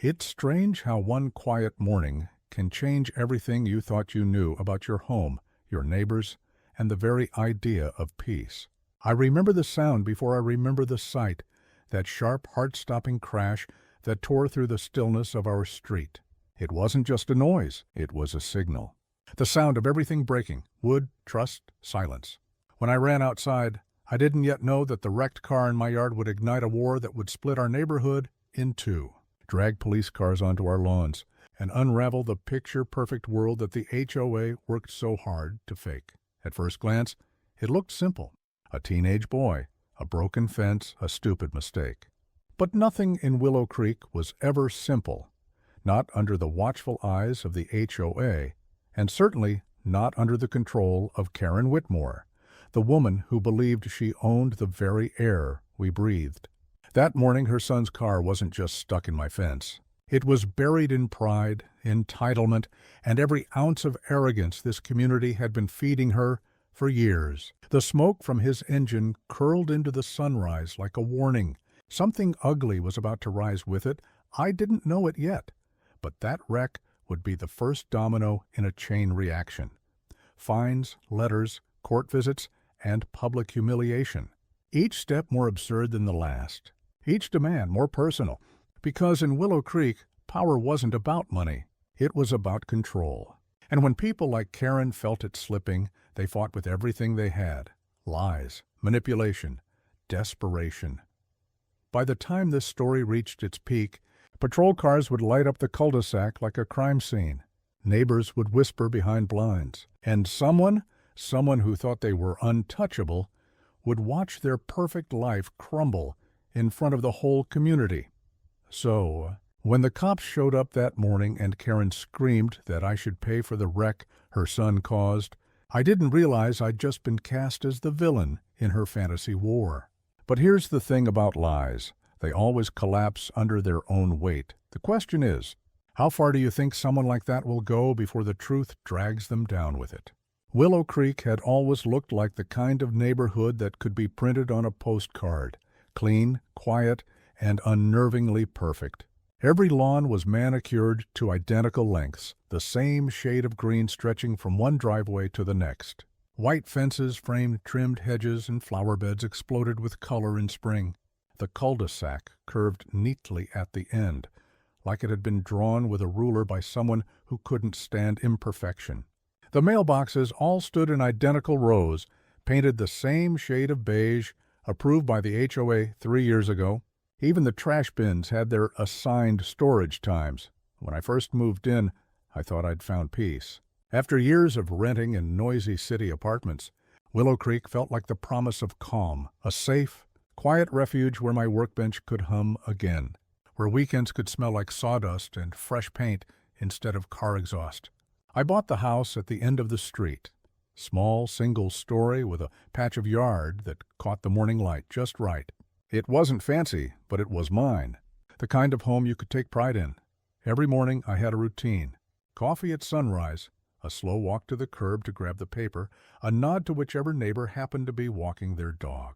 It's strange how one quiet morning can change everything you thought you knew about your home, your neighbors, and the very idea of peace. I remember the sound before I remember the sight, that sharp, heart-stopping crash that tore through the stillness of our street. It wasn't just a noise, it was a signal. The sound of everything breaking, wood, trust, silence. When I ran outside, I didn't yet know that the wrecked car in my yard would ignite a war that would split our neighborhood in two, drag police cars onto our lawns, and unravel the picture-perfect world that the HOA worked so hard to fake. At first glance, it looked simple. A teenage boy, a broken fence, a stupid mistake. But nothing in Willow Creek was ever simple, not under the watchful eyes of the HOA, and certainly not under the control of Karen Whitmore, the woman who believed she owned the very air we breathed. That morning her son's car wasn't just stuck in my fence. It was buried in pride, entitlement, and every ounce of arrogance this community had been feeding her for years. The smoke from his engine curled into the sunrise like a warning. Something ugly was about to rise with it. I didn't know it yet, but that wreck would be the first domino in a chain reaction. Fines, letters, court visits, and public humiliation. Each step more absurd than the last. Each demand more personal. Because in Willow Creek, power wasn't about money. It was about control. And when people like Karen felt it slipping, they fought with everything they had. Lies, manipulation, desperation. By the time this story reached its peak, patrol cars would light up the cul-de-sac like a crime scene. Neighbors would whisper behind blinds. And someone who thought they were untouchable, would watch their perfect life crumble in front of the whole community. So, when the cops showed up that morning and Karen screamed that I should pay for the wreck her son caused, I didn't realize I'd just been cast as the villain in her fantasy war. But here's the thing about lies. They always collapse under their own weight. The question is, how far do you think someone like that will go before the truth drags them down with it? Willow Creek had always looked like the kind of neighborhood that could be printed on a postcard. Clean, quiet, and unnervingly perfect. Every lawn was manicured to identical lengths, the same shade of green stretching from one driveway to the next. White fences framed trimmed hedges and flower beds exploded with color in spring. The cul-de-sac curved neatly at the end, like it had been drawn with a ruler by someone who couldn't stand imperfection. The mailboxes all stood in identical rows, painted the same shade of beige, approved by the HOA 3 years ago. Even the trash bins had their assigned storage times. When I first moved in, I thought I'd found peace. After years of renting in noisy city apartments, Willow Creek felt like the promise of calm, a safe, quiet refuge where my workbench could hum again, where weekends could smell like sawdust and fresh paint instead of car exhaust. I bought the house at the end of the street. Small, single story with a patch of yard that caught the morning light just right. It wasn't fancy, but it was mine. The kind of home you could take pride in. Every morning I had a routine. Coffee at sunrise, a slow walk to the curb to grab the paper, a nod to whichever neighbor happened to be walking their dog.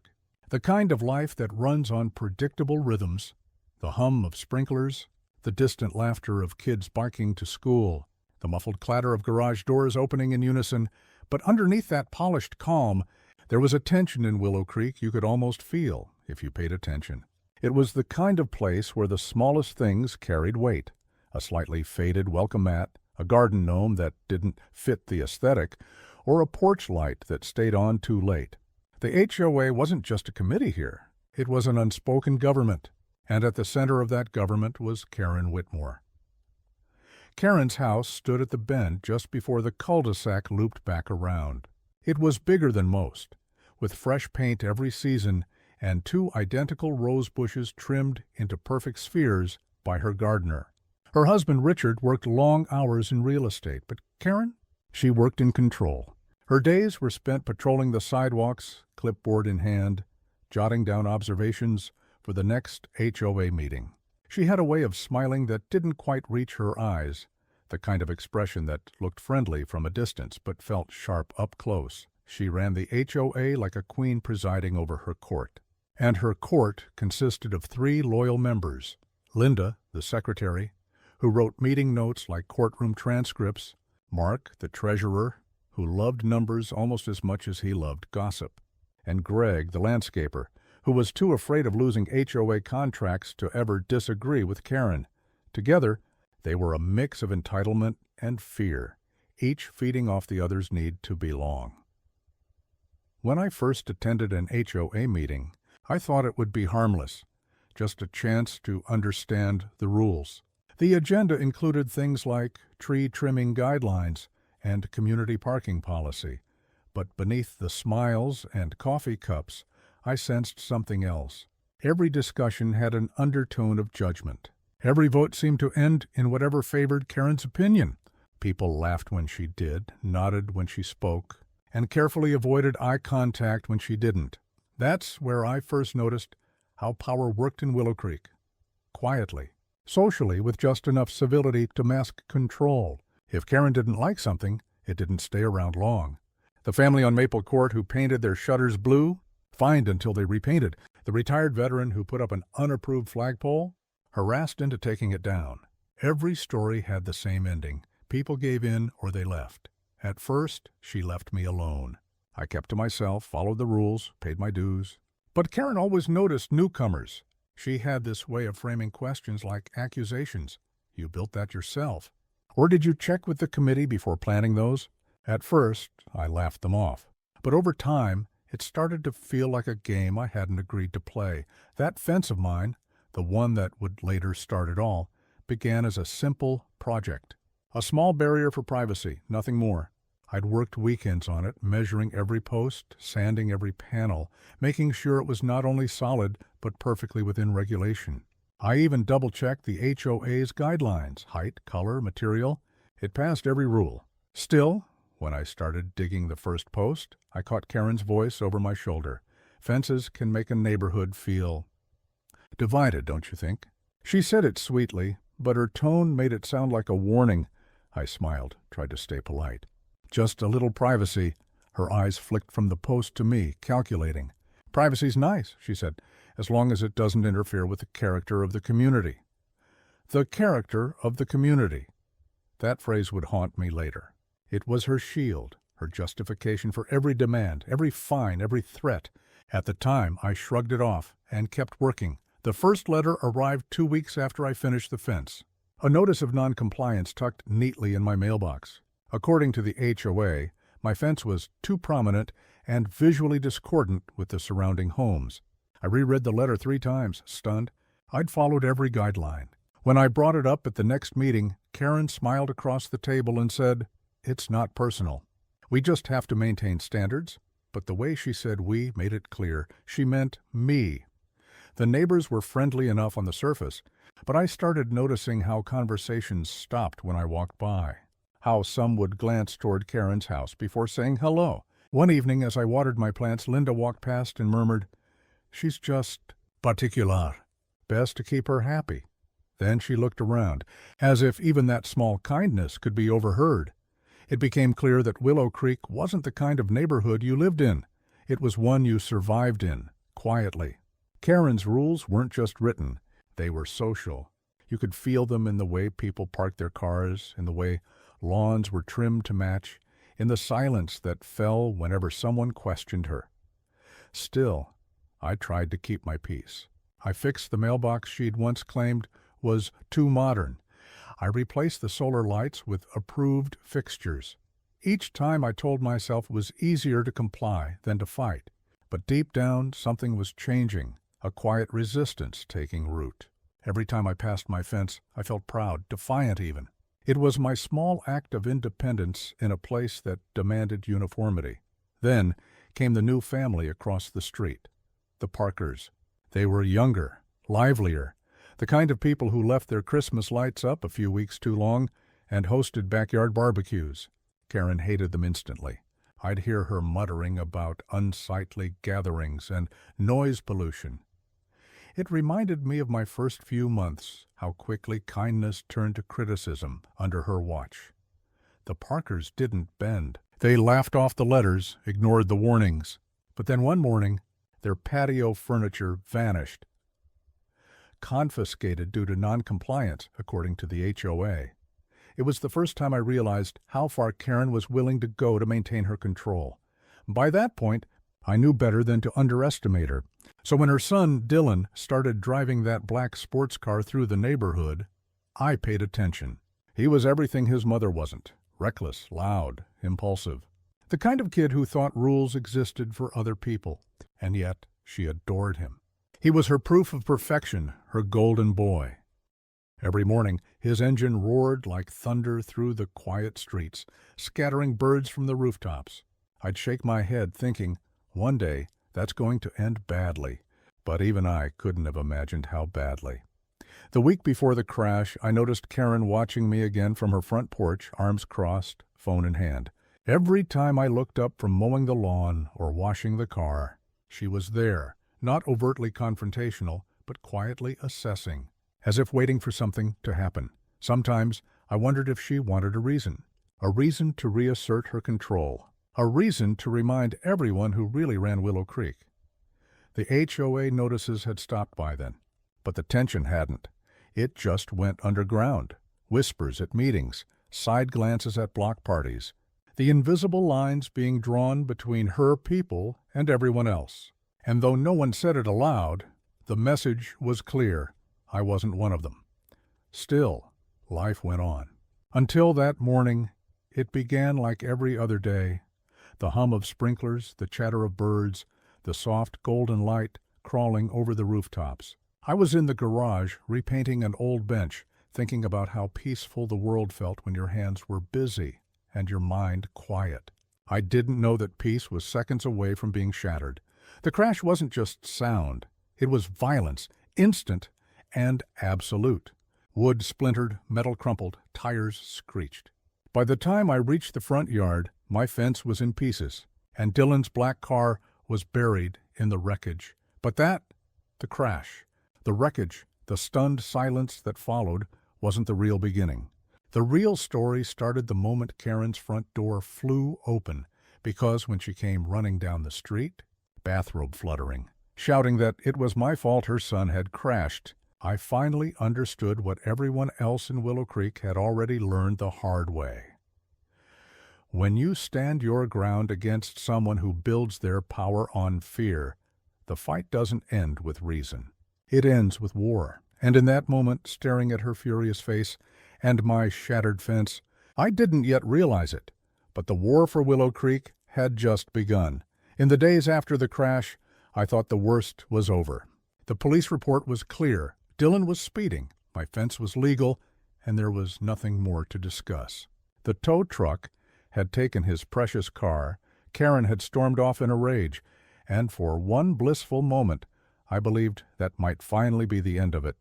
The kind of life that runs on predictable rhythms, the hum of sprinklers, the distant laughter of kids barking to school, the muffled clatter of garage doors opening in unison, but underneath that polished calm, there was a tension in Willow Creek you could almost feel if you paid attention. It was the kind of place where the smallest things carried weight. A slightly faded welcome mat, a garden gnome that didn't fit the aesthetic, or a porch light that stayed on too late. The HOA wasn't just a committee here. It was an unspoken government, and at the center of that government was Karen Whitmore. Karen's house stood at the bend just before the cul-de-sac looped back around. It was bigger than most, with fresh paint every season and 2 identical rose bushes trimmed into perfect spheres by her gardener. Her husband Richard worked long hours in real estate, but Karen? She worked in control. Her days were spent patrolling the sidewalks, clipboard in hand, jotting down observations for the next HOA meeting. She had a way of smiling that didn't quite reach her eyes, the kind of expression that looked friendly from a distance but felt sharp up close. She ran the HOA like a queen presiding over her court. And her court consisted of 3 loyal members: Linda, the secretary, who wrote meeting notes like courtroom transcripts, Mark, the treasurer, who loved numbers almost as much as he loved gossip, and Greg, the landscaper, who was too afraid of losing HOA contracts to ever disagree with Karen. Together, they were a mix of entitlement and fear, each feeding off the other's need to belong. When I first attended an HOA meeting, I thought it would be harmless, just a chance to understand the rules. The agenda included things like tree trimming guidelines and community parking policy, but beneath the smiles and coffee cups, I sensed something else. Every discussion had an undertone of judgment. Every vote seemed to end in whatever favored Karen's opinion. People laughed when she did, nodded when she spoke, and carefully avoided eye contact when she didn't. That's where I first noticed how power worked in Willow Creek. Quietly, socially, with just enough civility to mask control. If Karen didn't like something, it didn't stay around long. The family on Maple Court who painted their shutters blue, fined until they repainted. The retired veteran who put up an unapproved flagpole, harassed into taking it down. Every story had the same ending. People gave in or they left. At first, she left me alone. I kept to myself, followed the rules, paid my dues. But Karen always noticed newcomers. She had this way of framing questions like accusations. You built that yourself. Or did you check with the committee before planning those? At first, I laughed them off. But over time, it started to feel like a game I hadn't agreed to play. That fence of mine, the one that would later start it all, began as a simple project. A small barrier for privacy, nothing more. I'd worked weekends on it, measuring every post, sanding every panel, making sure it was not only solid, but perfectly within regulation. I even double-checked the HOA's guidelines, height, color, material. It passed every rule. Still, when I started digging the first post, I caught Karen's voice over my shoulder. Fences can make a neighborhood feel divided, don't you think? She said it sweetly, but her tone made it sound like a warning. I smiled, tried to stay polite. Just a little privacy. Her eyes flicked from the post to me, calculating. Privacy's nice, she said, as long as it doesn't interfere with the character of the community. The character of the community. That phrase would haunt me later. It was her shield, her justification for every demand, every fine, every threat. At the time, I shrugged it off and kept working. The first letter arrived 2 weeks after I finished the fence. A notice of noncompliance tucked neatly in my mailbox. According to the HOA, my fence was too prominent and visually discordant with the surrounding homes. I reread the letter 3 times, stunned. I'd followed every guideline. When I brought it up at the next meeting, Karen smiled across the table and said, "It's not personal. We just have to maintain standards." But the way she said "we" made it clear. She meant me. The neighbors were friendly enough on the surface, but I started noticing how conversations stopped when I walked by. How some would glance toward Karen's house before saying hello. One evening, as I watered my plants, Linda walked past and murmured, "She's just particular. Best to keep her happy." Then she looked around, as if even that small kindness could be overheard. It became clear that Willow Creek wasn't the kind of neighborhood you lived in. It was one you survived in, quietly. Karen's rules weren't just written, they were social. You could feel them in the way people parked their cars, in the way lawns were trimmed to match, in the silence that fell whenever someone questioned her. Still, I tried to keep my peace. I fixed the mailbox she'd once claimed was too modern. I replaced the solar lights with approved fixtures. Each time I told myself it was easier to comply than to fight. But deep down, something was changing, a quiet resistance taking root. Every time I passed my fence, I felt proud, defiant even. It was my small act of independence in a place that demanded uniformity. Then came the new family across the street, the Parkers. They were younger, livelier, the kind of people who left their Christmas lights up a few weeks too long and hosted backyard barbecues. Karen hated them instantly. I'd hear her muttering about unsightly gatherings and noise pollution. It reminded me of my first few months, how quickly kindness turned to criticism under her watch. The Parkers didn't bend. They laughed off the letters, ignored the warnings. But then one morning, their patio furniture vanished. confiscated due to non-compliance, according to the HOA. It was the first time I realized how far Karen was willing to go to maintain her control. By that point, I knew better than to underestimate her. So when her son, Dylan, started driving that black sports car through the neighborhood, I paid attention. He was everything his mother wasn't: reckless, loud, impulsive. The kind of kid who thought rules existed for other people, and yet she adored him. He was her proof of perfection, her golden boy. Every morning, his engine roared like thunder through the quiet streets, scattering birds from the rooftops. I'd shake my head thinking, one day, that's going to end badly. But even I couldn't have imagined how badly. The week before the crash, I noticed Karen watching me again from her front porch, arms crossed, phone in hand. Every time I looked up from mowing the lawn or washing the car, she was there, not overtly confrontational, but quietly assessing, as if waiting for something to happen. Sometimes I wondered if she wanted a reason to reassert her control, a reason to remind everyone who really ran Willow Creek. The HOA notices had stopped by then, but the tension hadn't. It just went underground. Whispers at meetings, side glances at block parties, the invisible lines being drawn between her people and everyone else. And though no one said it aloud, the message was clear. I wasn't one of them. Still, life went on. Until that morning, it began like every other day. The hum of sprinklers, the chatter of birds, the soft golden light crawling over the rooftops. I was in the garage repainting an old bench, thinking about how peaceful the world felt when your hands were busy and your mind quiet. I didn't know that peace was seconds away from being shattered. The crash wasn't just sound. It was violence, instant and absolute. Wood splintered, metal crumpled, tires screeched. By the time I reached the front yard, my fence was in pieces, and Dylan's black car was buried in the wreckage. But the crash, the wreckage, the stunned silence that followed, wasn't the real beginning. The real story started the moment Karen's front door flew open, because when she came running down the street, bathrobe fluttering, shouting that it was my fault her son had crashed, I finally understood what everyone else in Willow Creek had already learned the hard way. When you stand your ground against someone who builds their power on fear, the fight doesn't end with reason. It ends with war. And in that moment, staring at her furious face and my shattered fence, I didn't yet realize it, but the war for Willow Creek had just begun. In the days after the crash, I thought the worst was over. The police report was clear. Dylan was speeding, my fence was legal, and there was nothing more to discuss. The tow truck had taken his precious car, Karen had stormed off in a rage, and for one blissful moment, I believed that might finally be the end of it.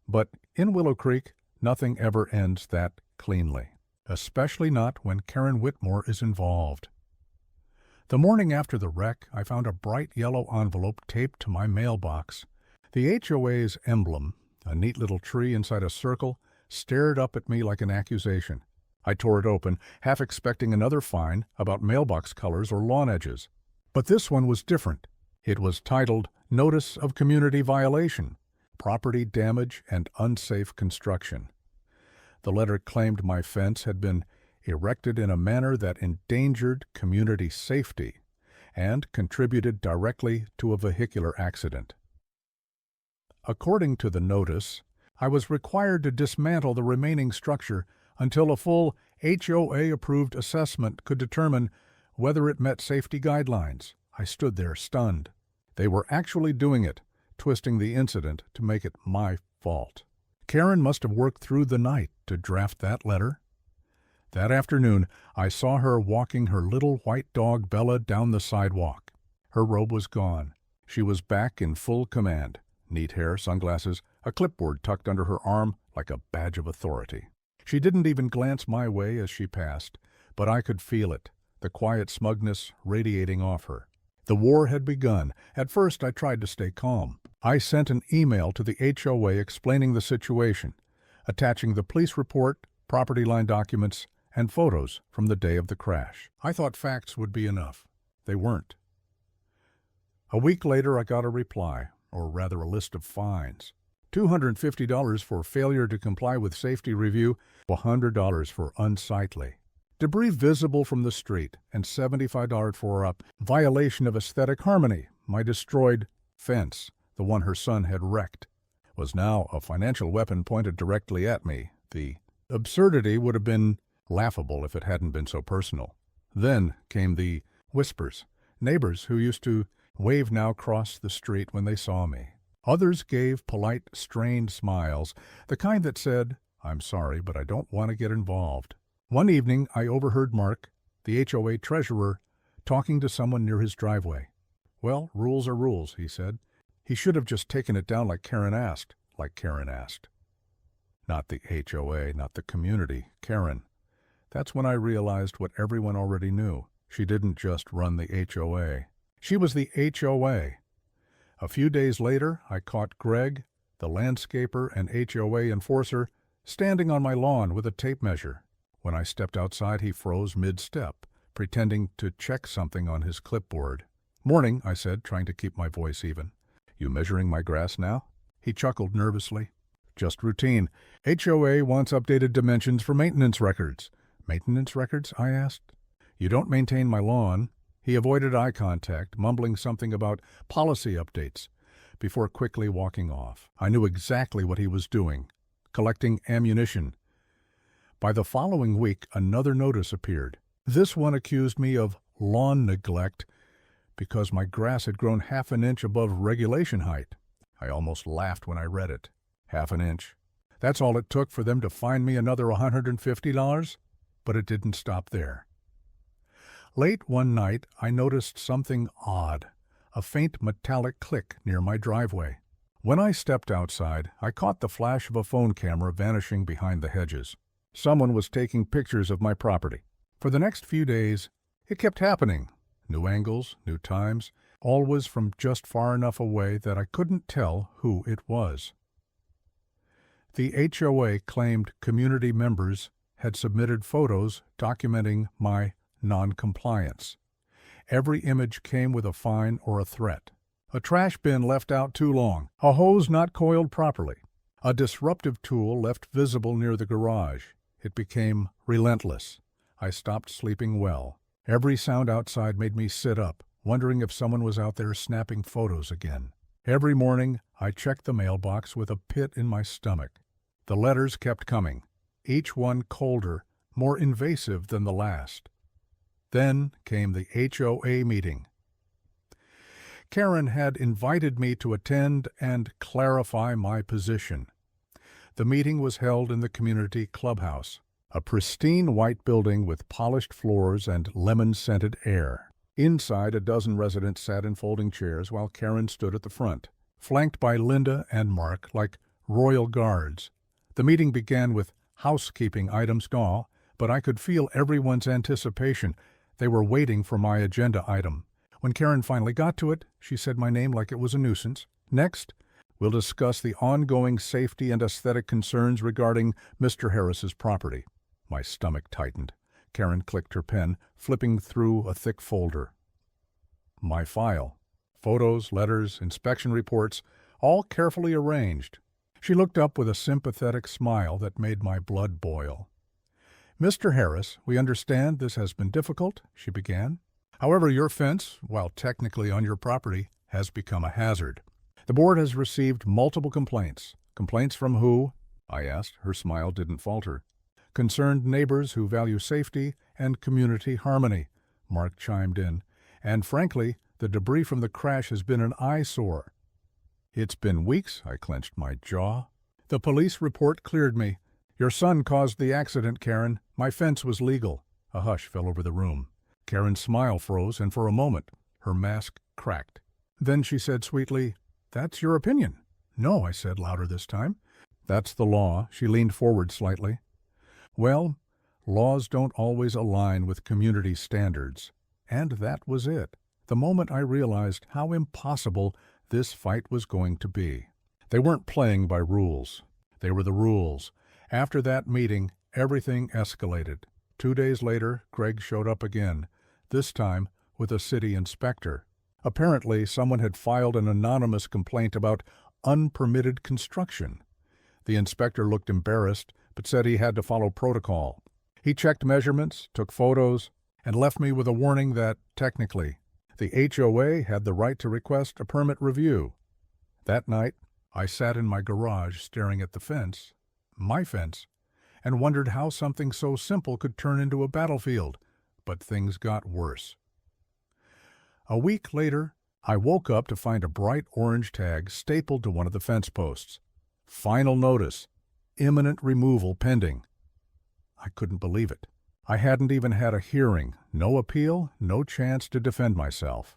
But in Willow Creek, nothing ever ends that cleanly, especially not when Karen Whitmore is involved. The morning after the wreck, I found a bright yellow envelope taped to my mailbox. The HOA's emblem, a neat little tree inside a circle, stared up at me like an accusation. I tore it open, half expecting another fine about mailbox colors or lawn edges. But this one was different. It was titled Notice of Community Violation, Property Damage and Unsafe Construction. The letter claimed my fence had been erected in a manner that endangered community safety and contributed directly to a vehicular accident. According to the notice, I was required to dismantle the remaining structure until a full HOA-approved assessment could determine whether it met safety guidelines. I stood there stunned. They were actually doing it, twisting the incident to make it my fault. Karen must have worked through the night to draft that letter. That afternoon, I saw her walking her little white dog Bella down the sidewalk. Her robe was gone. She was back in full command. Neat hair, sunglasses, a clipboard tucked under her arm like a badge of authority. She didn't even glance my way as she passed, but I could feel it, the quiet smugness radiating off her. The war had begun. At first, I tried to stay calm. I sent an email to the HOA explaining the situation, attaching the police report, property line documents, and photos from the day of the crash. I thought facts would be enough. They weren't. A week later, I got a reply, or rather a list of fines. $250 for failure to comply with safety review, $100 for unsightly. Debris visible from the street, and $75 for a violation of aesthetic harmony. My destroyed fence, the one her son had wrecked, was now a financial weapon pointed directly at me. The absurdity would have been laughable if it hadn't been so personal. Then came the whispers. Neighbors who used to wave now crossed the street when they saw me. Others gave polite, strained smiles, the kind that said, "I'm sorry, but I don't want to get involved." One evening, I overheard Mark, the HOA treasurer, talking to someone near his driveway. "Well, rules are rules," he said. He should have just taken it down like Karen asked. Not the HOA, not the community, Karen. That's when I realized what everyone already knew. She didn't just run the HOA. She was the HOA. A few days later, I caught Greg, the landscaper and HOA enforcer, standing on my lawn with a tape measure. When I stepped outside, he froze mid-step, pretending to check something on his clipboard. "Morning," I said, trying to keep my voice even. "You measuring my grass now?" He chuckled nervously. "Just routine. HOA wants updated dimensions for maintenance records." "Maintenance records?" I asked. "You don't maintain my lawn." He avoided eye contact, mumbling something about policy updates, before quickly walking off. I knew exactly what he was doing, collecting ammunition. By the following week, another notice appeared. This one accused me of lawn neglect because my grass had grown half an inch above regulation height. I almost laughed when I read it. Half an inch. That's all it took for them to fine me another $150? But it didn't stop there. Late one night, I noticed something odd, a faint metallic click near my driveway. When I stepped outside, I caught the flash of a phone camera vanishing behind the hedges. Someone was taking pictures of my property. For the next few days, it kept happening. New angles, new times, always from just far enough away that I couldn't tell who it was. The HOA claimed community members had submitted photos documenting my non-compliance. Every image came with a fine or a threat. A trash bin left out too long, a hose not coiled properly, a disruptive tool left visible near the garage. It became relentless. I stopped sleeping well. Every sound outside made me sit up, wondering if someone was out there snapping photos again. Every morning, I checked the mailbox with a pit in my stomach. The letters kept coming, each one colder, more invasive than the last. Then came the HOA meeting. Karen had invited me to attend and clarify my position. The meeting was held in the community clubhouse, a pristine white building with polished floors and lemon-scented air. Inside, a dozen residents sat in folding chairs while Karen stood at the front, flanked by Linda and Mark like royal guards. The meeting began with housekeeping items, but I could feel everyone's anticipation. They were waiting for my agenda item. When Karen finally got to it, she said my name like it was a nuisance. "Next, we'll discuss the ongoing safety and aesthetic concerns regarding Mr. Harris's property." My stomach tightened. Karen clicked her pen, flipping through a thick folder. My file. Photos, letters, inspection reports, all carefully arranged. She looked up with a sympathetic smile that made my blood boil. "Mr. Harris, we understand this has been difficult," she began. "However, your fence, while technically on your property, has become a hazard. The board has received multiple complaints. Complaints from who?" I asked. Her smile didn't falter. "Concerned neighbors who value safety and community harmony," Mark chimed in. "And frankly, the debris from the crash has been an eyesore." "It's been weeks," I clenched my jaw. "The police report cleared me. Your son caused the accident, Karen. My fence was legal." A hush fell over the room. Karen's smile froze, and for a moment, her mask cracked. Then she said sweetly, "That's your opinion." "No," I said louder this time. "That's the law." She leaned forward slightly. "Well, laws don't always align with community standards." And that was it. The moment I realized how impossible this fight was going to be. They weren't playing by rules. They were the rules. After that meeting, everything escalated. 2 days later, Greg showed up again, this time with a city inspector. Apparently, someone had filed an anonymous complaint about unpermitted construction. The inspector looked embarrassed, but said he had to follow protocol. He checked measurements, took photos, and left me with a warning that, technically, the HOA had the right to request a permit review. That night, I sat in my garage staring at the fence, my fence, and wondered how something so simple could turn into a battlefield, but things got worse. A week later, I woke up to find a bright orange tag stapled to one of the fence posts. Final notice. Imminent removal pending. I couldn't believe it. I hadn't even had a hearing, no appeal, no chance to defend myself.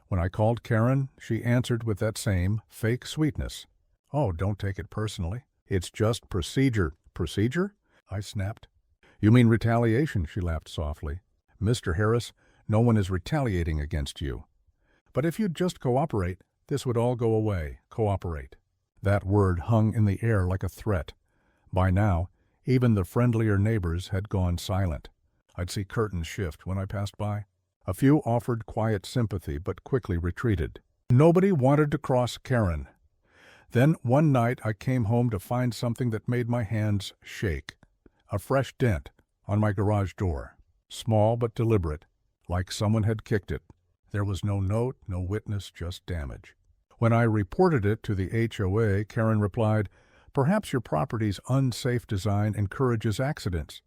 When I called Karen, she answered with that same fake sweetness. "Oh, don't take it personally. It's just procedure." "Procedure?" I snapped. "You mean retaliation," she laughed softly. "Mr. Harris, no one is retaliating against you. But if you'd just cooperate, this would all go away. Cooperate." That word hung in the air like a threat. By now, even the friendlier neighbors had gone silent. I'd see curtains shift when I passed by. A few offered quiet sympathy, but quickly retreated. Nobody wanted to cross Karen. Then one night I came home to find something that made my hands shake. A fresh dent on my garage door. Small but deliberate, like someone had kicked it. There was no note, no witness, just damage. When I reported it to the HOA, Karen replied, "Perhaps your property's unsafe design encourages accidents."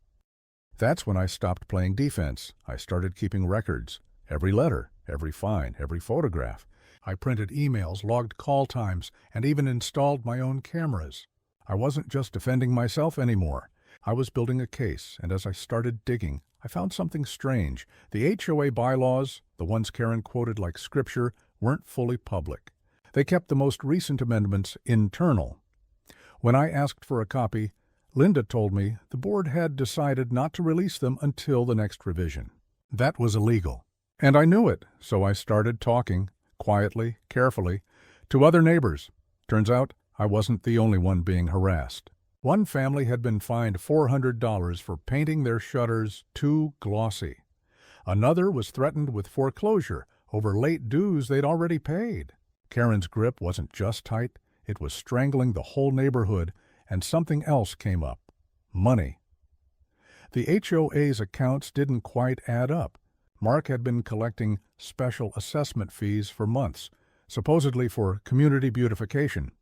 That's when I stopped playing defense. I started keeping records. Every letter, every fine, every photograph. I printed emails, logged call times, and even installed my own cameras. I wasn't just defending myself anymore. I was building a case, and as I started digging, I found something strange. The HOA bylaws, the ones Karen quoted like scripture, weren't fully public. They kept the most recent amendments internal. When I asked for a copy, Linda told me the board had decided not to release them until the next revision. That was illegal. And I knew it, so I started talking, quietly, carefully, to other neighbors. Turns out I wasn't the only one being harassed. One family had been fined $400 for painting their shutters too glossy. Another was threatened with foreclosure over late dues they'd already paid. Karen's grip wasn't just tight, it was strangling the whole neighborhood, and something else came up. Money. The HOA's accounts didn't quite add up. Mark had been collecting special assessment fees for months, supposedly for community beautification.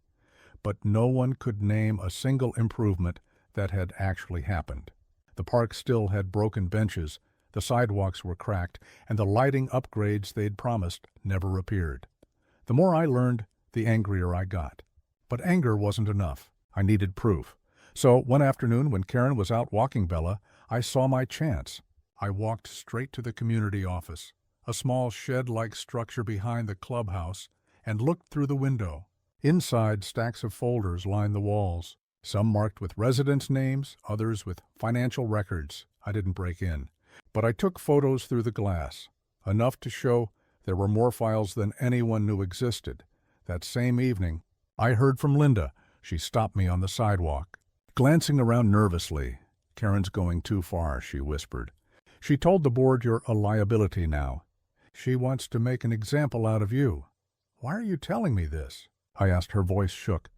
But no one could name a single improvement that had actually happened. The park still had broken benches, the sidewalks were cracked, and the lighting upgrades they'd promised never appeared. The more I learned, the angrier I got. But anger wasn't enough. I needed proof. So one afternoon when Karen was out walking Bella, I saw my chance. I walked straight to the community office, a small shed-like structure behind the clubhouse, and looked through the window. Inside, stacks of folders lined the walls, some marked with residents' names, others with financial records. I didn't break in, but I took photos through the glass, enough to show there were more files than anyone knew existed. That same evening, I heard from Linda. She stopped me on the sidewalk. Glancing around nervously, "Karen's going too far," she whispered. "She told the board you're a liability now. She wants to make an example out of you." "Why are you telling me this?" I asked. Her voice shook.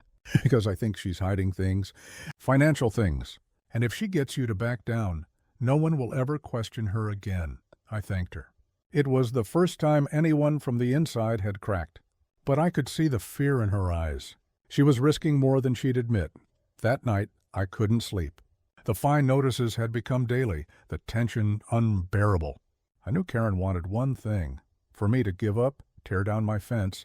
"Because I think she's hiding things, financial things. And if she gets you to back down, no one will ever question her again." I thanked her. It was the first time anyone from the inside had cracked. But I could see the fear in her eyes. She was risking more than she'd admit. That night, I couldn't sleep. The fine notices had become daily, the tension unbearable. I knew Karen wanted one thing, for me to give up, tear down my fence,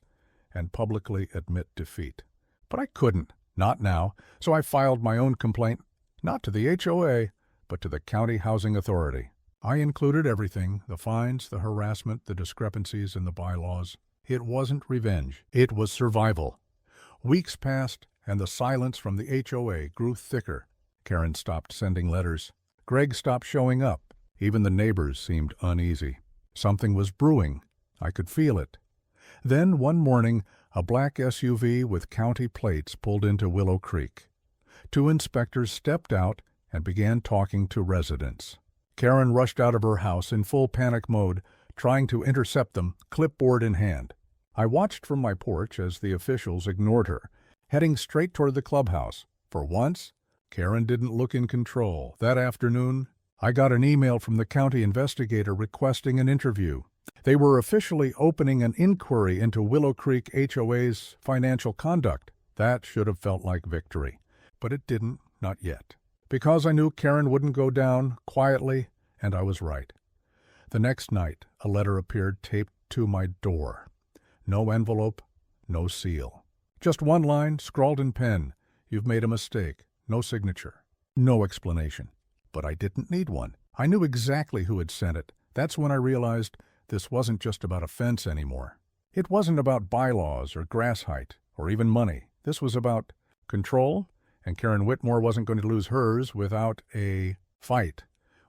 and publicly admit defeat. But I couldn't, not now, so I filed my own complaint, not to the HOA, but to the County Housing Authority. I included everything, the fines, the harassment, the discrepancies in the bylaws. It wasn't revenge, it was survival. Weeks passed, and the silence from the HOA grew thicker. Karen stopped sending letters. Greg stopped showing up. Even the neighbors seemed uneasy. Something was brewing. I could feel it. Then, one morning, a black SUV with county plates pulled into Willow Creek. Two inspectors stepped out and began talking to residents. Karen rushed out of her house in full panic mode, trying to intercept them, clipboard in hand. I watched from my porch as the officials ignored her, heading straight toward the clubhouse. For once, Karen didn't look in control. That afternoon, I got an email from the county investigator requesting an interview. They were officially opening an inquiry into Willow Creek HOA's financial conduct. That should have felt like victory. But it didn't, not yet. Because I knew Karen wouldn't go down quietly, and I was right. The next night, a letter appeared taped to my door. No envelope, no seal. Just one line, scrawled in pen. You've made a mistake. No signature. No explanation. But I didn't need one. I knew exactly who had sent it. That's when I realized this wasn't just about a fence anymore. It wasn't about bylaws or grass height or even money. This was about control, and Karen Whitmore wasn't going to lose hers without a fight.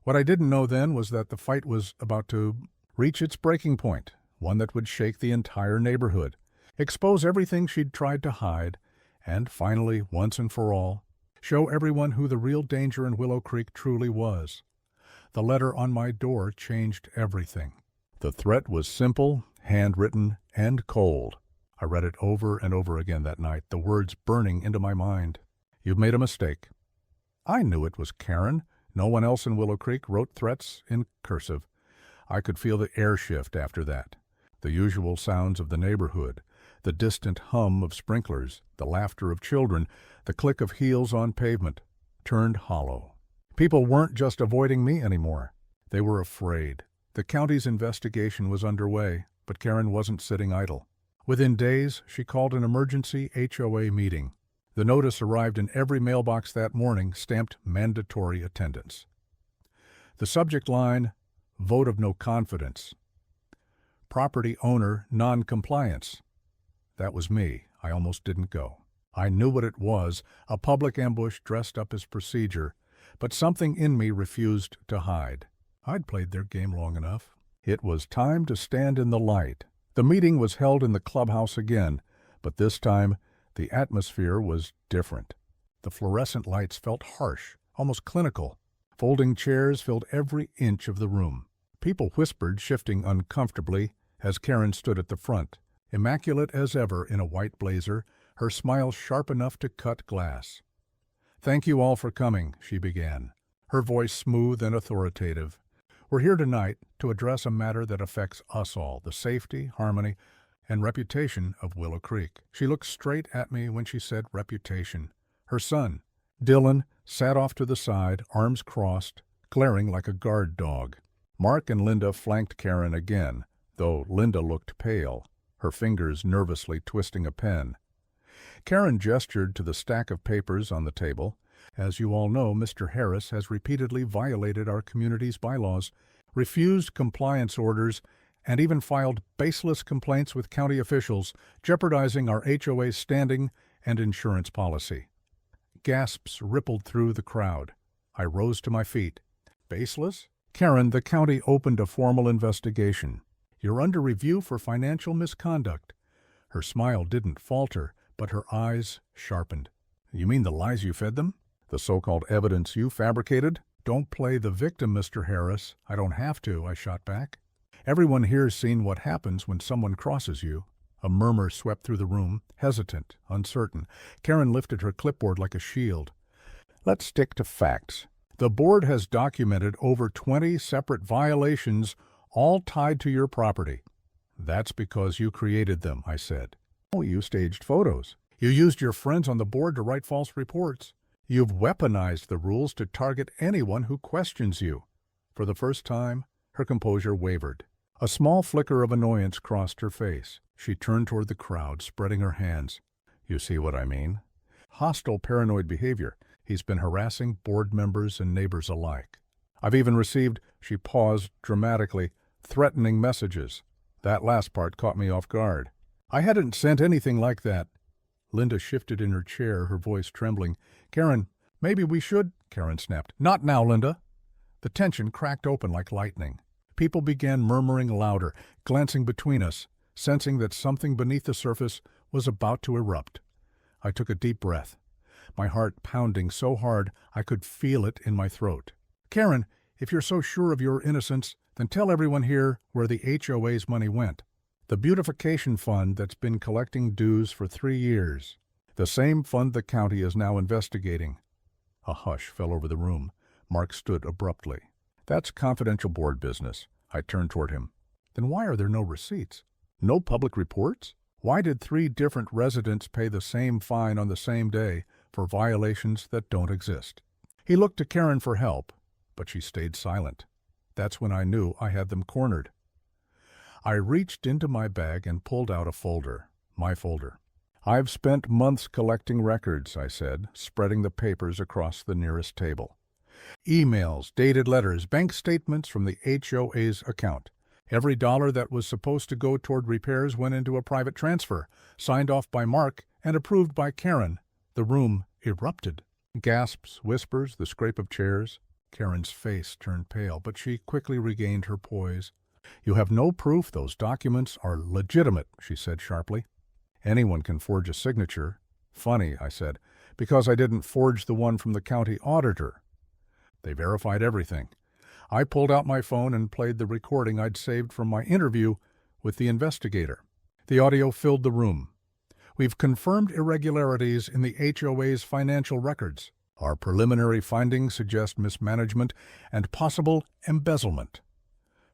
What I didn't know then was that the fight was about to reach its breaking point, one that would shake the entire neighborhood, expose everything she'd tried to hide, and finally, once and for all, show everyone who the real danger in Willow Creek truly was. The letter on my door changed everything. The threat was simple, handwritten, and cold. I read it over and over again that night, the words burning into my mind. You've made a mistake. I knew it was Karen. No one else in Willow Creek wrote threats in cursive. I could feel the air shift after that. The usual sounds of the neighborhood, the distant hum of sprinklers, the laughter of children, the click of heels on pavement, turned hollow. People weren't just avoiding me anymore. They were afraid. The county's investigation was underway, but Karen wasn't sitting idle. Within days, she called an emergency HOA meeting. The notice arrived in every mailbox that morning, stamped mandatory attendance. The subject line, vote of no confidence. Property owner non-compliance. That was me. I almost didn't go. I knew what it was, a public ambush dressed up as procedure, but something in me refused to hide. I'd played their game long enough. It was time to stand in the light. The meeting was held in the clubhouse again, but this time the atmosphere was different. The fluorescent lights felt harsh, almost clinical. Folding chairs filled every inch of the room. People whispered, shifting uncomfortably, as Karen stood at the front, immaculate as ever in a white blazer, her smile sharp enough to cut glass. "Thank you all for coming," she began, her voice smooth and authoritative. "We're here tonight to address a matter that affects us all, the safety, harmony, and reputation of Willow Creek." She looked straight at me when she said reputation. Her son, Dylan, sat off to the side, arms crossed, glaring like a guard dog. Mark and Linda flanked Karen again, though Linda looked pale, her fingers nervously twisting a pen. Karen gestured to the stack of papers on the table. "As you all know, Mr. Harris has repeatedly violated our community's bylaws, refused compliance orders, and even filed baseless complaints with county officials, jeopardizing our HOA's standing and insurance policy." Gasps rippled through the crowd. I rose to my feet. "Baseless? Karen, the county opened a formal investigation. You're under review for financial misconduct." Her smile didn't falter, but her eyes sharpened. "You mean the lies you fed them? The so-called evidence you fabricated?" "Don't play the victim, Mr. Harris. I don't have to," I shot back. "Everyone here's seen what happens when someone crosses you." A murmur swept through the room, hesitant, uncertain. Karen lifted her clipboard like a shield. "Let's stick to facts. The board has documented over 20 separate violations, all tied to your property." "That's because you created them," I said. "Oh, you staged photos. You used your friends on the board to write false reports. You've weaponized the rules to target anyone who questions you." For the first time, her composure wavered. A small flicker of annoyance crossed her face. She turned toward the crowd, spreading her hands. "You see what I mean? Hostile, paranoid behavior. He's been harassing board members and neighbors alike. I've even received," she paused dramatically, "threatening messages." That last part caught me off guard. "I hadn't sent anything like that." Linda shifted in her chair, her voice trembling. "Karen, maybe we should—" Karen snapped. "Not now, Linda." The tension cracked open like lightning. People began murmuring louder, glancing between us, sensing that something beneath the surface was about to erupt. I took a deep breath, my heart pounding so hard I could feel it in my throat. "Karen, if you're so sure of your innocence, then tell everyone here where the HOA's money went." The beautification fund that's been collecting dues for 3 years. The same fund the county is now investigating. A hush fell over the room. Mark stood abruptly. That's confidential board business. I turned toward him. Then why are there no receipts? No public reports? Why did 3 different residents pay the same fine on the same day for violations that don't exist? He looked to Karen for help, but she stayed silent. That's when I knew I had them cornered. I reached into my bag and pulled out a folder, my folder. I've spent months collecting records, I said, spreading the papers across the nearest table. Emails, dated letters, bank statements from the HOA's account. Every dollar that was supposed to go toward repairs went into a private transfer, signed off by Mark and approved by Karen. The room erupted. Gasps, whispers, the scrape of chairs. Karen's face turned pale, but she quickly regained her poise. You have no proof those documents are legitimate, she said sharply. Anyone can forge a signature. Funny, I said, because I didn't forge the one from the county auditor. They verified everything. I pulled out my phone and played the recording I'd saved from my interview with the investigator. The audio filled the room. We've confirmed irregularities in the HOA's financial records. Our preliminary findings suggest mismanagement and possible embezzlement.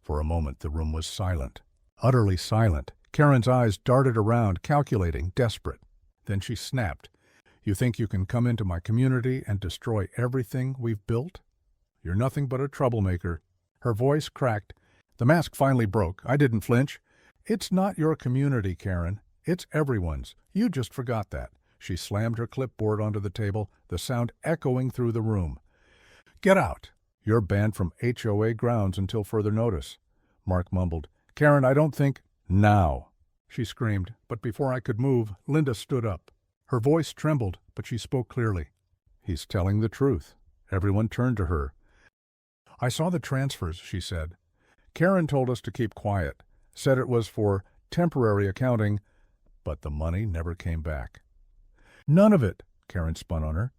For a moment the room was silent, utterly silent. Karen's eyes darted around, calculating, desperate. Then she snapped. You think you can come into my community and destroy everything we've built? You're nothing but a troublemaker. Her voice cracked. The mask finally broke. I didn't flinch. It's not your community, Karen. It's everyone's. You just forgot that. She slammed her clipboard onto the table, the sound echoing through the room. Get out. You're banned from HOA grounds until further notice. Mark mumbled. Karen, I don't think... Now, she screamed, but before I could move, Linda stood up. Her voice trembled, but she spoke clearly. He's telling the truth. Everyone turned to her. I saw the transfers, she said. Karen told us to keep quiet, said it was for temporary accounting, but the money never came back. None of it, Karen spun on her.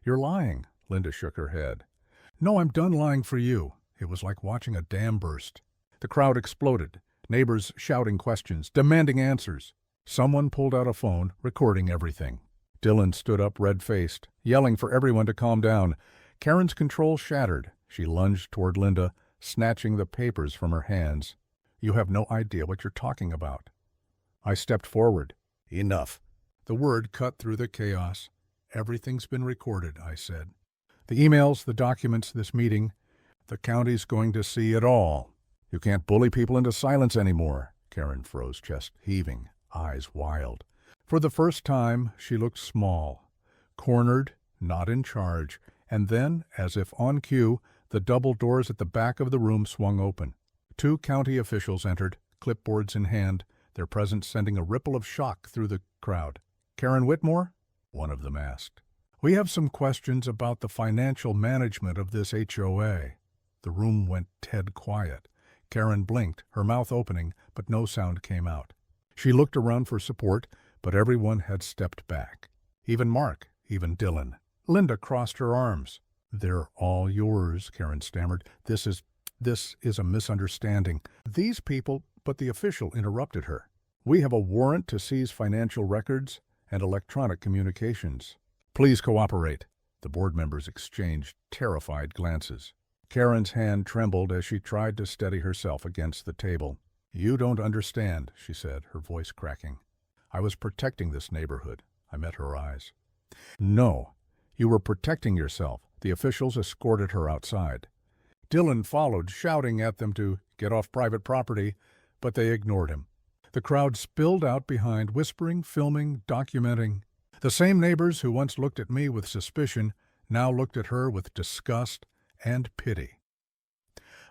You're lying, Linda shook her head. No, I'm done lying for you. It was like watching a dam burst. The crowd exploded. Neighbors shouting questions, demanding answers. Someone pulled out a phone, recording everything. Dylan stood up red-faced, yelling for everyone to calm down. Karen's control shattered. She lunged toward Linda, snatching the papers from her hands. You have no idea what you're talking about. I stepped forward. Enough. The word cut through the chaos. Everything's been recorded, I said. The emails, the documents, this meeting. The county's going to see it all. You can't bully people into silence anymore. Karen froze, chest heaving, eyes wild. For the first time, she looked small, cornered, not in charge, and then, as if on cue, the double doors at the back of the room swung open. 2 county officials entered, clipboards in hand, their presence sending a ripple of shock through the crowd. Karen Whitmore? One of them asked. We have some questions about the financial management of this HOA. The room went dead quiet. Karen blinked, her mouth opening, but no sound came out. She looked around for support, but everyone had stepped back. Even Mark, even Dylan. Linda crossed her arms. They're all yours, Karen stammered. This is a misunderstanding. These people, but the official interrupted her. We have a warrant to seize financial records and electronic communications. Please cooperate. The board members exchanged terrified glances. Karen's hand trembled as she tried to steady herself against the table. You don't understand, she said, her voice cracking. I was protecting this neighborhood. I met her eyes. No, you were protecting yourself. The officials escorted her outside. Dylan followed, shouting at them to get off private property, but they ignored him. The crowd spilled out behind, whispering, filming, documenting. The same neighbors who once looked at me with suspicion now looked at her with disgust and pity.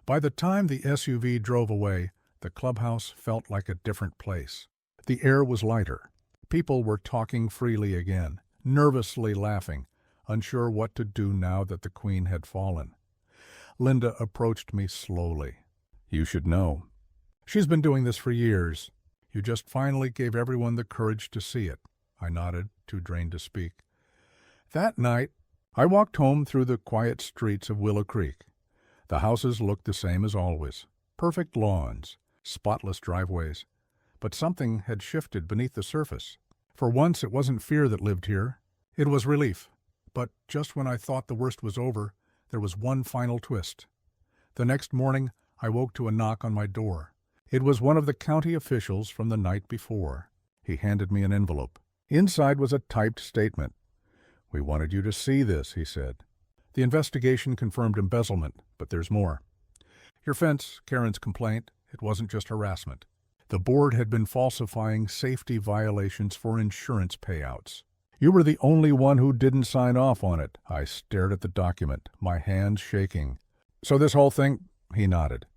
By the time the SUV drove away, the clubhouse felt like a different place. The air was lighter. People were talking freely again, nervously laughing, unsure what to do now that the Queen had fallen. Linda approached me slowly. You should know. She's been doing this for years. You just finally gave everyone the courage to see it. I nodded, too drained to speak. That night, I walked home through the quiet streets of Willow Creek. The houses looked the same as always. Perfect lawns, spotless driveways. But something had shifted beneath the surface. For once, it wasn't fear that lived here. It was relief. But just when I thought the worst was over, there was one final twist. The next morning, I woke to a knock on my door. It was one of the county officials from the night before. He handed me an envelope. Inside was a typed statement. "We wanted you to see this," he said. "The investigation confirmed embezzlement, but there's more. Your fence, Karen's complaint, it wasn't just harassment. The board had been falsifying safety violations for insurance payouts. You were the only one who didn't sign off on it." I stared at the document, my hands shaking. "So this whole thing," he nodded,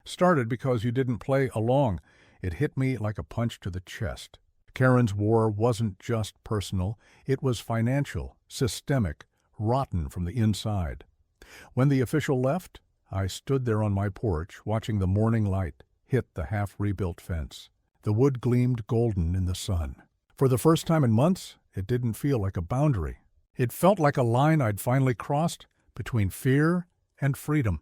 "started because you didn't play along." It hit me like a punch to the chest. Karen's war wasn't just personal, it was financial, systemic, rotten from the inside. When the official left, I stood there on my porch, watching the morning light hit the half-rebuilt fence. The wood gleamed golden in the sun. For the first time in months, it didn't feel like a boundary. It felt like a line I'd finally crossed between fear and freedom.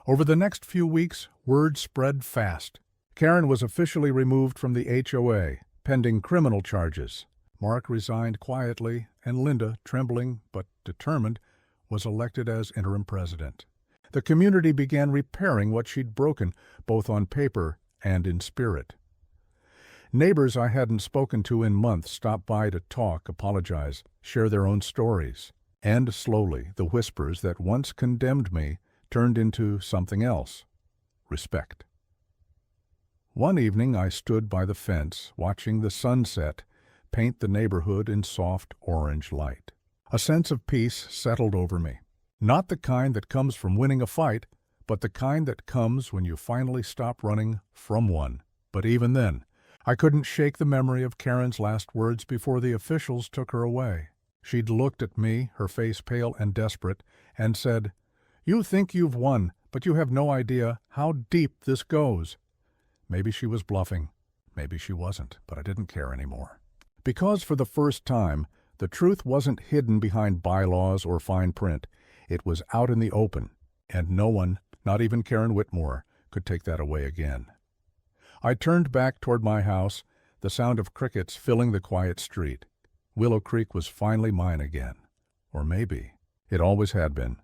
Over the next few weeks, word spread fast. Karen was officially removed from the HOA, pending criminal charges. Mark resigned quietly, and Linda, trembling but determined, was elected as interim president. The community began repairing what she'd broken, both on paper and in spirit. Neighbors I hadn't spoken to in months stopped by to talk, apologize, share their own stories. And slowly, the whispers that once condemned me turned into something else: respect. One evening I stood by the fence, watching the sunset paint the neighborhood in soft orange light. A sense of peace settled over me. Not the kind that comes from winning a fight, but the kind that comes when you finally stop running from one. But even then, I couldn't shake the memory of Karen's last words before the officials took her away. She'd looked at me, her face pale and desperate, and said, "You think you've won, but you have no idea how deep this goes." Maybe she was bluffing. Maybe she wasn't, but I didn't care anymore. Because for the first time, the truth wasn't hidden behind bylaws or fine print. It was out in the open, and no one, not even Karen Whitmore, could take that away again. I turned back toward my house, the sound of crickets filling the quiet street. Willow Creek was finally mine again. Or maybe it always had been.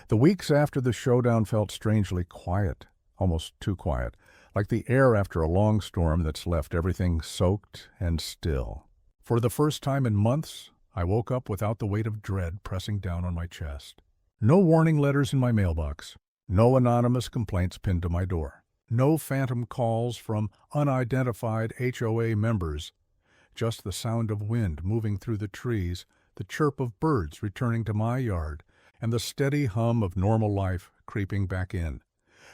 The weeks after the showdown felt strangely quiet, almost too quiet, like the air after a long storm that's left everything soaked and still. For the first time in months, I woke up without the weight of dread pressing down on my chest. No warning letters in my mailbox. No anonymous complaints pinned to my door. No phantom calls from unidentified HOA members. Just the sound of wind moving through the trees, the chirp of birds returning to my yard, and the steady hum of normal life creeping back in.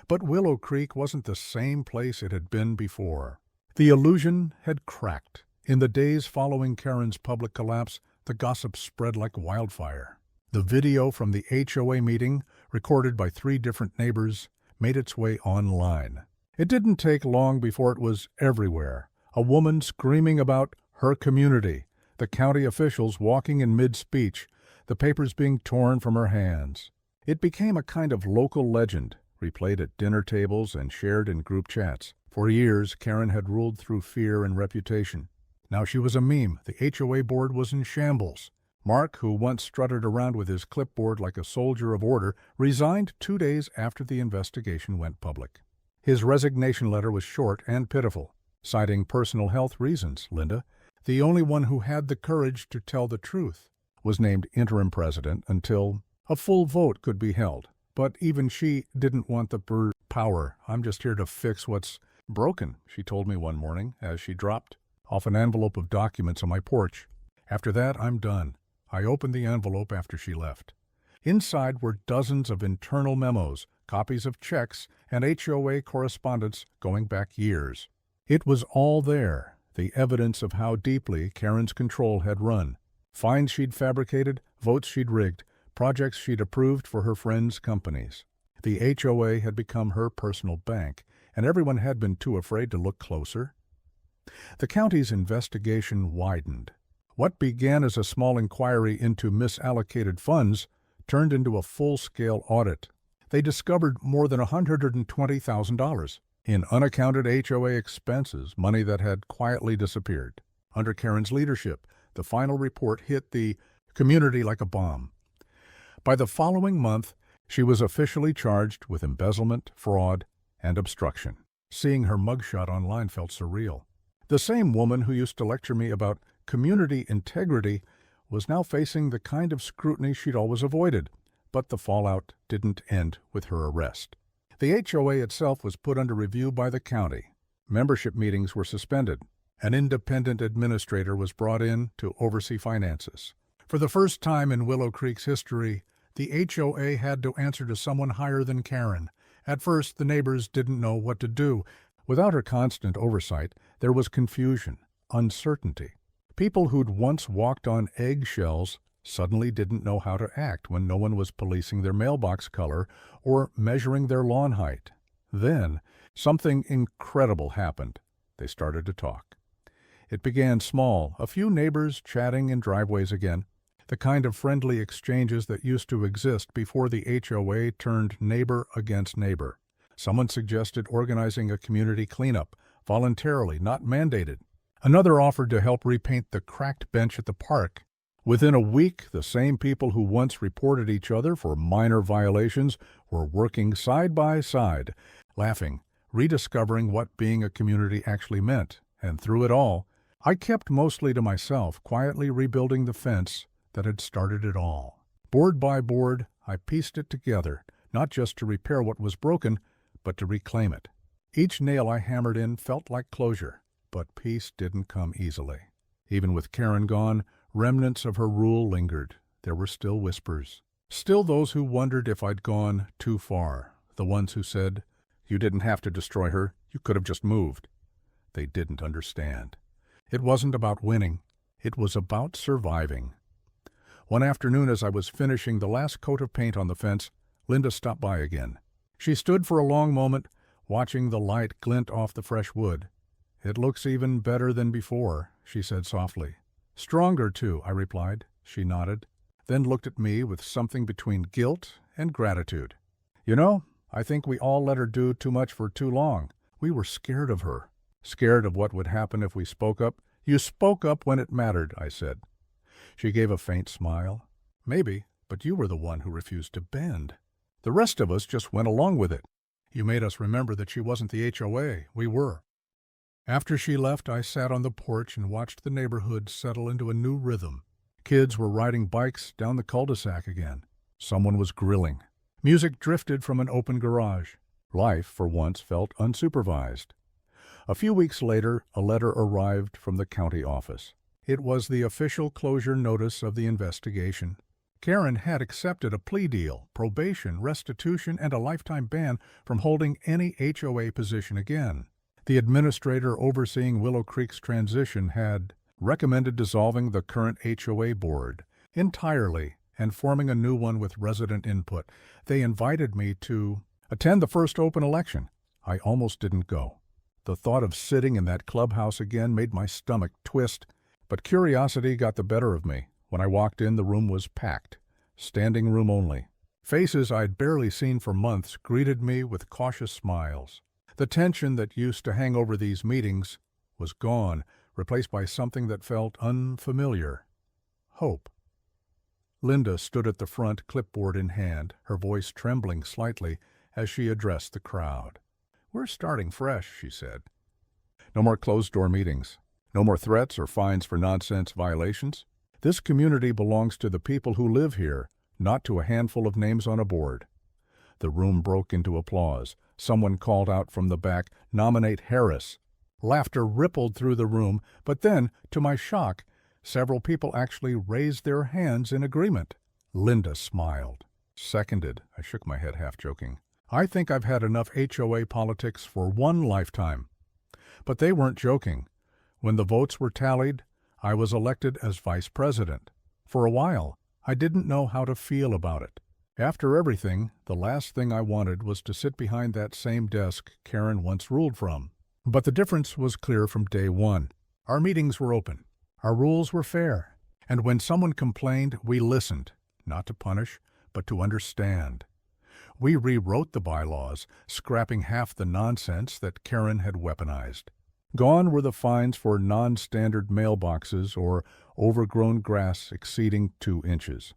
But Willow Creek wasn't the same place it had been before. The illusion had cracked. In the days following Karen's public collapse, the gossip spread like wildfire. The video from the HOA meeting, recorded by 3 different neighbors, made its way online. It didn't take long before it was everywhere. A woman screaming about her community, the county officials walking in mid-speech, the papers being torn from her hands. It became a kind of local legend, replayed at dinner tables and shared in group chats. For years, Karen had ruled through fear and reputation. Now she was a meme. The HOA board was in shambles. Mark, who once strutted around with his clipboard like a soldier of order, resigned 2 days after the investigation went public. His resignation letter was short and pitiful, citing personal health reasons. Linda, the only one who had the courage to tell the truth, was named interim president until a full vote could be held. But even she didn't want the power. "I'm just here to fix what's broken," she told me one morning as she dropped off an envelope of documents on my porch. "After that, I'm done." I opened the envelope after she left. Inside were dozens of internal memos, copies of checks, and HOA correspondence going back years. It was all there, the evidence of how deeply Karen's control had run. Fines she'd fabricated, votes she'd rigged, projects she'd approved for her friends' companies. The HOA had become her personal bank, and everyone had been too afraid to look closer. The county's investigation widened. What began as a small inquiry into misallocated funds turned into a full-scale audit. They discovered more than $120,000 in unaccounted HOA expenses, money that had quietly disappeared. Under Karen's leadership, the final report hit the community like a bomb. By the following month, she was officially charged with embezzlement, fraud, and obstruction. Seeing her mugshot online felt surreal. The same woman who used to lecture me about community integrity was now facing the kind of scrutiny she'd always avoided. But the fallout didn't end with her arrest. The HOA itself was put under review by the county. Membership meetings were suspended. An independent administrator was brought in to oversee finances. For the first time in Willow Creek's history, the HOA had to answer to someone higher than Karen. At first, the neighbors didn't know what to do. Without her constant oversight, there was confusion, uncertainty. People who'd once walked on eggshells suddenly didn't know how to act when no one was policing their mailbox color or measuring their lawn height. Then, something incredible happened. They started to talk. It began small, a few neighbors chatting in driveways again, the kind of friendly exchanges that used to exist before the HOA turned neighbor against neighbor. Someone suggested organizing a community cleanup, voluntarily, not mandated. Another offered to help repaint the cracked bench at the park. Within a week, the same people who once reported each other for minor violations were working side by side, laughing, rediscovering what being a community actually meant. And through it all, I kept mostly to myself, quietly rebuilding the fence that had started it all. Board by board, I pieced it together, not just to repair what was broken, but to reclaim it. Each nail I hammered in felt like closure, but peace didn't come easily. Even with Karen gone, remnants of her rule lingered. There were still whispers. Still those who wondered if I'd gone too far. The ones who said, "You didn't have to destroy her. You could have just moved." They didn't understand. It wasn't about winning. It was about surviving. One afternoon, as I was finishing the last coat of paint on the fence, Linda stopped by again. She stood for a long moment, watching the light glint off the fresh wood. "It looks even better than before," she said softly. "Stronger, too," I replied. She nodded, then looked at me with something between guilt and gratitude. "You know, I think we all let her do too much for too long. We were scared of her. Scared of what would happen if we spoke up." "You spoke up when it mattered," I said. She gave a faint smile. "Maybe, but you were the one who refused to bend. The rest of us just went along with it. You made us remember that she wasn't the HOA. We were." After she left, I sat on the porch and watched the neighborhood settle into a new rhythm. Kids were riding bikes down the cul-de-sac again. Someone was grilling. Music drifted from an open garage. Life, for once, felt unsupervised. A few weeks later, a letter arrived from the county office. It was the official closure notice of the investigation. Karen had accepted a plea deal, probation, restitution, and a lifetime ban from holding any HOA position again. The administrator overseeing Willow Creek's transition had recommended dissolving the current HOA board entirely and forming a new one with resident input. They invited me to attend the first open election. I almost didn't go. The thought of sitting in that clubhouse again made my stomach twist, but curiosity got the better of me. When I walked in, the room was packed, standing room only. Faces I'd barely seen for months greeted me with cautious smiles. The tension that used to hang over these meetings was gone, replaced by something that felt unfamiliar. Hope. Linda stood at the front, clipboard in hand, her voice trembling slightly as she addressed the crowd. "We're starting fresh," she said. "No more closed-door meetings. No more threats or fines for nonsense violations. This community belongs to the people who live here, not to a handful of names on a board." The room broke into applause. Someone called out from the back, "Nominate Harris." Laughter rippled through the room, but then, to my shock, several people actually raised their hands in agreement. Linda smiled. "Seconded," I shook my head, half joking. "I think I've had enough HOA politics for one lifetime." But they weren't joking. When the votes were tallied, I was elected as vice president. For a while, I didn't know how to feel about it. After everything, the last thing I wanted was to sit behind that same desk Karen once ruled from. But the difference was clear from day one. Our meetings were open. Our rules were fair. And when someone complained, we listened, not to punish, but to understand. We rewrote the bylaws, scrapping half the nonsense that Karen had weaponized. Gone were the fines for non-standard mailboxes or overgrown grass exceeding 2 inches.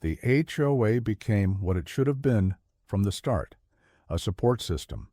The HOA became what it should have been from the start, a support system,